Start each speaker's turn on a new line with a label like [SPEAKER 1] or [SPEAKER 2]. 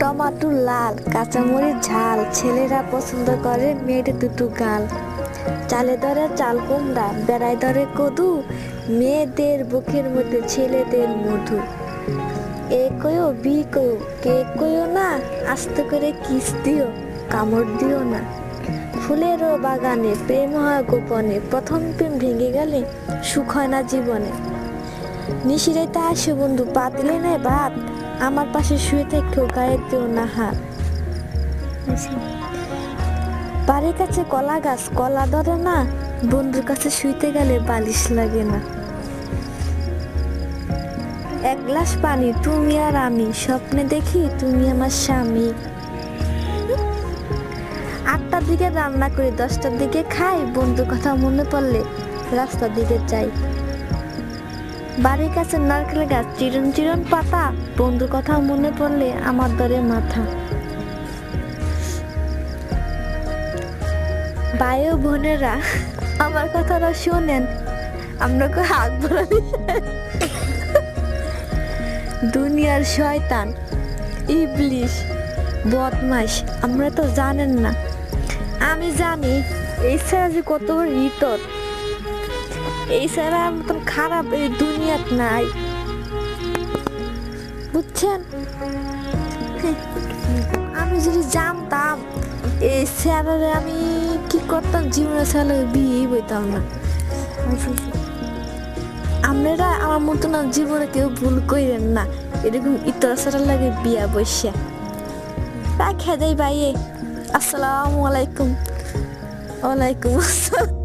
[SPEAKER 1] Tomato লাল, কাঁচামরিচ ঝাল, ছেলেরা পছন্দ করে মেয়েদের দুটো গাল। চালে ধরে চাল কুমড়া, বেড়ায় ধরে কদু, মেয়েদের বুকের মধ্যে ছেলেদের মধু। এ কয়ো বি কয়ো, কে কয়ো না, আস্তে করে কিস দিও, কামড় দিও না। ফুলেরও বাগানে প্রেম হয় গোপনে, প্রথম প্রেম ভেঙে গেলে সুখ হয় না জীবনে। নিশিরাইতে আসে বন্ধু, পাতলে নেয় ভাত, আমার পাশে শুয়ে থেকেও গায়ে দিও না হাত। বাড়ির কাছে কলা গাছ, কলা ধরে না, বন্ধুর কাছে শুইতে গেলে বালিশ লাগে না। এক গ্লাস পানি তুমি আর আমি, স্বপ্নে দেখি তুমি আমার স্বামী। 8টার দিকে রান্না করি, 10টার দিকে খাই, বন্ধুর কথা মনে পড়লে রাস্তার দিকে যাই। বাড়ির কাছে নারকেল গাছ, চিরন চিরন পাতা, বন্ধুর কথা মনে পড়লে আমার ধরে মাথা। ভাই ও বোনেরা, আমার কথাটা শোনেন, আমরা হাত বাড়ানি। দুনিয়ার শয়তান, ইবলিশ, বদমাশ, আমরা তো জানেন না। আমি জানি এই ছাড়া যে কত বড় ইতর, এই ছাড়া মতন খারাপ এই দুনিয়াত নাই, বুঝছেন? আমি যদি জানতাম এই স্যারের, আমি কি করতাম, জীবনে স্যারের বিয়ে বইতাম না। আপনারা আমার মতো না, জীবনে কেউ ভুল করেন না এরকম ইতর সারা লাগে বিয়া বসে। রাখা যাই ভাইয়ে। আসসালামু আলাইকুম। ওয়ালাইকুম আসসালাম।